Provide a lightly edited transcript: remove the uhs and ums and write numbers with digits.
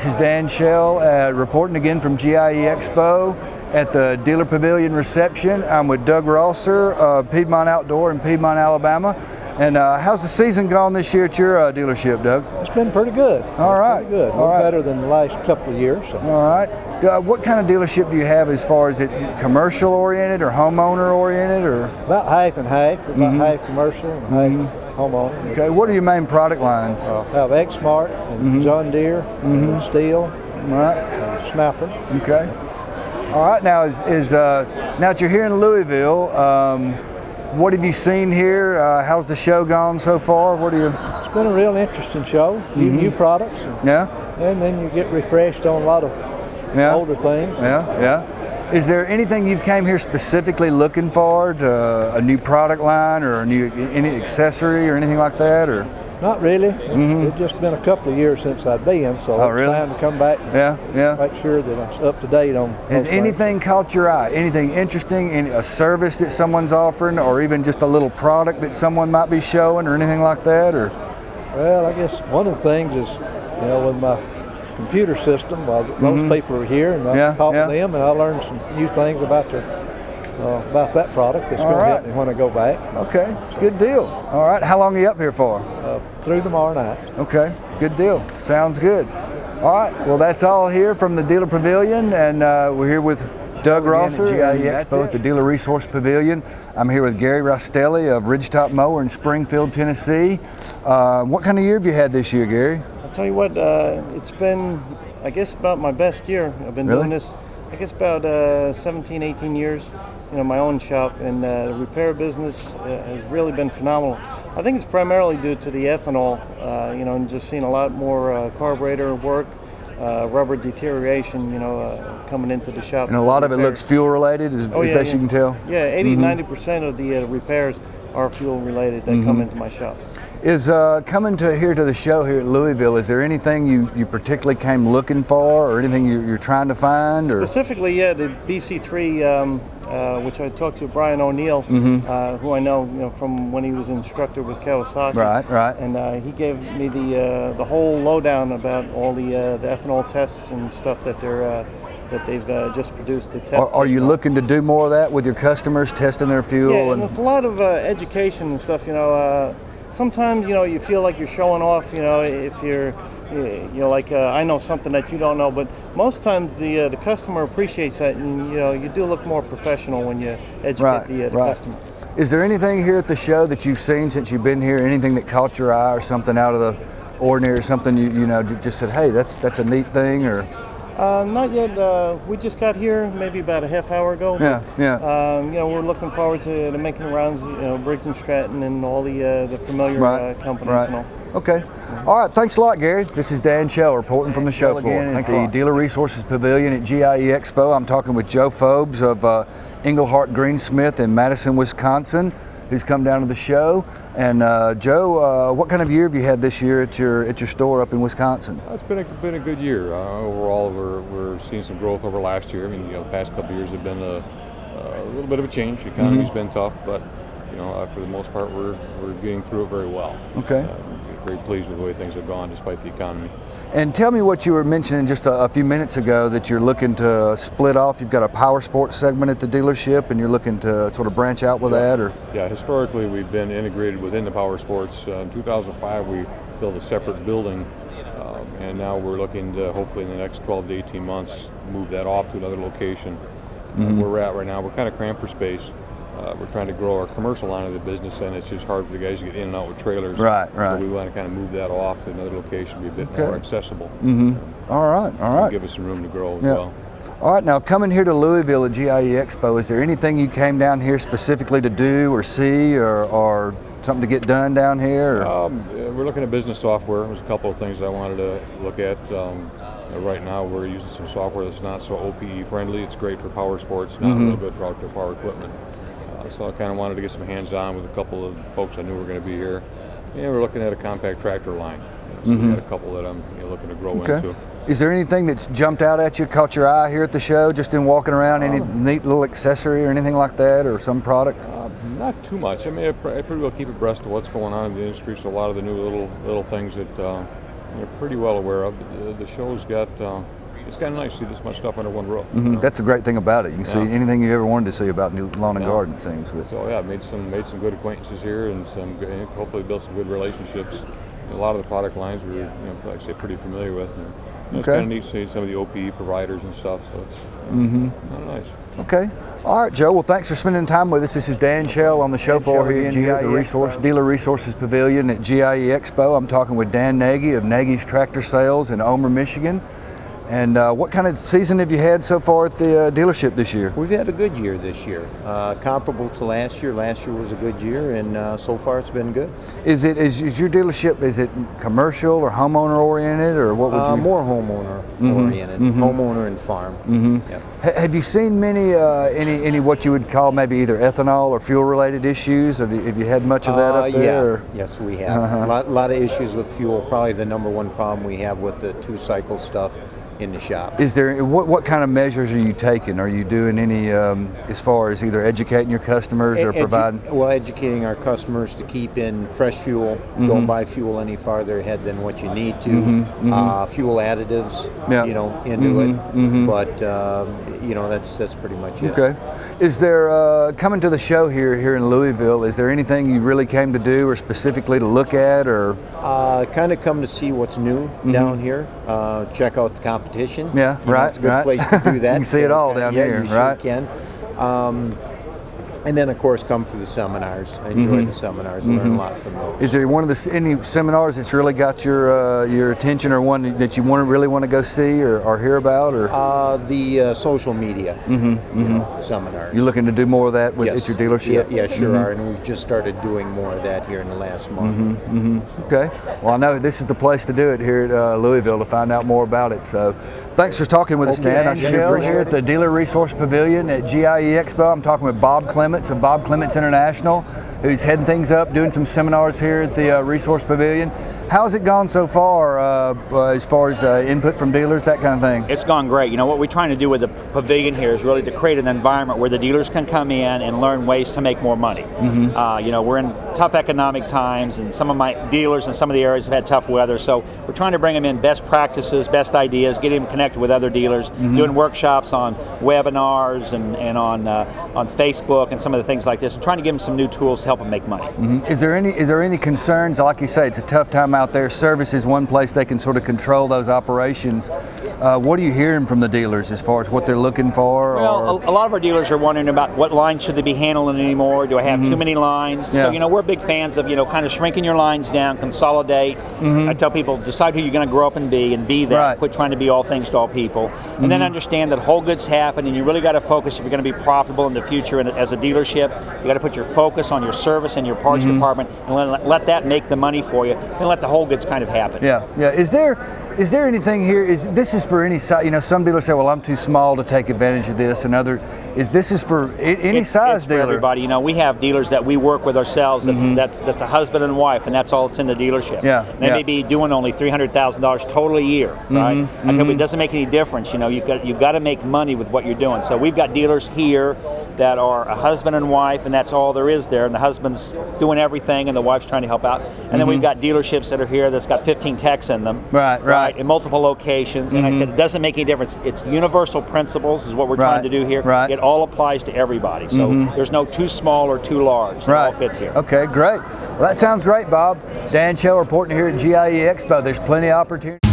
This is Dan Shell reporting again from GIE Expo at the Dealer Pavilion reception. I'm with Doug Rosser of Piedmont Outdoor in Piedmont, Alabama. And how's the season gone this year at your dealership, Doug? It's been pretty good. All right. Pretty good. All right. Better than the last couple of years. So. All right. What kind of dealership do you have as far as it commercial oriented or homeowner oriented or? About half and half. About half commercial and half homeowner. Okay. What are your main product lines? Have X-Mart and John Deere, and Steel, and Snapper. Okay. All right. Now now that you're here in Louisville, what have you seen here? How's the show gone so far? It's been a real interesting show. Few new products. And then you get refreshed on a lot of older things. Is there anything you've came here specifically looking for? A new product line or any accessory or anything like that? Or? Not really. It's just been a couple of years since I've been, so it's time to come back and make sure that I'm up to date on. Has anything caught your eye? Anything interesting? A service that someone's offering, or even just a little product that someone might be showing, or anything like that? Or? Well, I guess one of the things is, with my computer system, most people are here, and I talk to them, and I learned some new things about that product that's going to help me when I go back. Okay, good deal. All right, how long are you up here for? Through tomorrow night. Okay, good deal. Sounds good. All right, well, that's all here from the Dealer Pavilion, and we're here with Doug Rosser at GIE Expo at the Dealer Resource Pavilion. I'm here with Gary Rostelli of Ridgetop Mower in Springfield, Tennessee. What kind of year have you had this year, Gary? I'll tell you what, it's been, I guess, about my best year. I've been doing this, I guess, about 17, 18 years. My own shop, and the repair business has really been phenomenal. I think it's primarily due to the ethanol, and just seeing a lot more carburetor work, rubber deterioration, coming into the shop. And a lot of it looks fuel related, as best you can tell? Yeah, 80-90% of the repairs are fuel related that come into my shop. Is coming here to the show here at Louisville, is there anything you particularly came looking for, or anything you're trying to find? Or? Specifically, the BC3, which I talked to Brian O'Neill, who I know from when he was instructor with Kawasaki. Right. And he gave me the whole lowdown about all the ethanol tests and stuff that they've just produced to test. Are you looking to do more of that with your customers, testing their fuel? Yeah, and it's a lot of education and stuff. Sometimes you feel like you're showing off. If you're like I know something that you don't know, but most times the customer appreciates that, and you do look more professional when you educate the customer. Is there anything here at the show that you've seen since you've been here? Anything that caught your eye, or something out of the ordinary, or something you just said, hey, that's a neat thing, or? Not yet. We just got here maybe about a half hour ago. We're looking forward to making rounds, Briggs & Stratton and all the familiar companies and all. Okay. All right. Thanks a lot, Gary. This is Dan Shell reporting from the show floor. At the Dealer Resources Pavilion at GIE Expo. I'm talking with Joe Phobes of Englehart Greensmith in Madison, Wisconsin, who's come down to the show. And Joe, what kind of year have you had this year at your store up in Wisconsin? It's been a good year. Overall, we're seeing some growth over last year. I mean, the past couple of years have been a little bit of a change. The economy's been tough, but for the most part, we're getting through it very well. Okay. Very pleased with the way things have gone despite the economy. And tell me what you were mentioning just a few minutes ago, that you're looking to split off. You've got a power sports segment at the dealership, and you're looking to sort of branch out with that, or? Yeah, historically we've been integrated within the power sports. In 2005 we built a separate building, and now we're looking to hopefully in the next 12 to 18 months move that off to another location. Where we're at right now, we're kind of cramped for space. We're trying to grow our commercial line of the business, and it's just hard for the guys to get in and out with trailers. Right. So we want to kind of move that off to another location, be a bit more accessible. All right. Give us some room to grow as well. All right, now coming here to Louisville at GIE Expo, is there anything you came down here specifically to do or see, or something to get done down here? We're looking at business software. There's a couple of things I wanted to look at. Right now we're using some software that's not so OPE friendly. It's great for power sports, not real good for outdoor power equipment. So I kind of wanted to get some hands-on with a couple of folks I knew were going to be here. And we're looking at a compact tractor line. So we got a couple that I'm looking to grow into. Is there anything that's jumped out at you, caught your eye here at the show, just in walking around? Any neat little accessory or anything like that, or some product? Not too much. I mean, I pretty well keep abreast of what's going on in the industry. So a lot of the new little things that they're pretty well aware of. The show's got. It's kind of nice to see this much stuff under one roof. That's the great thing about it. You can see anything you ever wanted to see about new lawn and garden, it seems. So yeah, made some good acquaintances here, and hopefully built some good relationships. A lot of the product lines we're, like I say, pretty familiar with. And, it's kind of neat to see some of the OPE providers and stuff. So it's nice. Okay. All right, Joe. Well, thanks for spending time with us. This is Dan Shell on the show floor here at GIE Dealer Resources Pavilion at GIE Expo. I'm talking with Dan Nagy of Nagy's Tractor Sales in Omer, Michigan. And what kind of season have you had so far at the dealership this year? We've had a good year this year, comparable to last year. Last year was a good year, and so far it's been good. Is your dealership, is it commercial or homeowner oriented, or what would you? More homeowner oriented, homeowner and farm. Yep. Have you seen many any what you would call maybe either ethanol or fuel related issues? Or have you had much of that up there? Yeah. Yes, we have. A lot of issues with fuel. Probably the number one problem we have with the 2-cycle stuff in the shop. Is there what kind of measures are you taking? Are you doing any as far as either educating your customers or providing? Well, educating our customers to keep in fresh fuel. Don't buy fuel any farther ahead than what you need to. Fuel additives, into it. But that's pretty much it. Okay. Is there coming to the show here in Louisville? Is there anything you really came to do or specifically to look at, or? Kind of come to see what's new down here. Check out the competition. Yeah, right. It's a good place to do that. You can see it all down here, right? You sure can. And then, of course, come for the seminars. I enjoy the seminars. I learn a lot from those. Is there any seminars that's really got your attention, or one that you really want to go see or hear about? Or the social media seminars. You're looking to do more of that at your dealership? Yeah, sure are. And we've just started doing more of that here in the last month. Okay. Well, I know this is the place to do it here at Louisville to find out more about it. So thanks for talking with us, Dan. I'm here at the Dealer Resource Pavilion at GIE Expo. I'm talking with Bob Clements of Bob Clements International, who's heading things up, doing some seminars here at the Resource Pavilion. How's it gone so far as input from dealers, that kind of thing? It's gone great. What we're trying to do with the pavilion here is really to create an environment where the dealers can come in and learn ways to make more money. We're in tough economic times, and some of my dealers in some of the areas have had tough weather, so we're trying to bring them in best practices, best ideas, get them connected with other dealers, doing workshops on webinars and on Facebook and some of the things like this, and trying to give them some new tools to help them make money. Is there any concerns? Like you say, it's a tough time out there. Service is one place they can sort of control those operations. What are you hearing from the dealers as far as what they're looking for? Well, a lot of our dealers are wondering about what lines should they be handling anymore. Do I have too many lines? Yeah. So we're big fans of kind of shrinking your lines down, consolidate. I tell people, decide who you're going to grow up and be that. Right. Quit trying to be all things to all people, and then understand that whole goods happen, and you really got to focus if you're going to be profitable in the future. And as a dealership, you got to put your focus on your service and your parts department, and let that make the money for you, and let the whole goods kind of happen. Yeah. Is there anything here? This is for any size? Some dealers say, "Well, I'm too small to take advantage of this," and this is for any size dealer. For everybody. We have dealers that we work with ourselves. That's a husband and wife, and that's all that's in the dealership. Yeah. They may be doing only $300,000 total a year, right? I tell you, it doesn't make any difference. You've got to make money with what you're doing. So we've got dealers here that are a husband and wife, and that's all there is there, and the husband's doing everything and the wife's trying to help out. And then we've got dealerships that are here that's got 15 techs in them, right, in multiple locations. And I said it doesn't make any difference. It's universal principles is what we're trying to do here. Right. It all applies to everybody. So there's no too small or too large. It all fits here. Okay, great. Well, that sounds great, Bob. Dan Shell reporting here at GIE Expo. There's plenty of opportunity.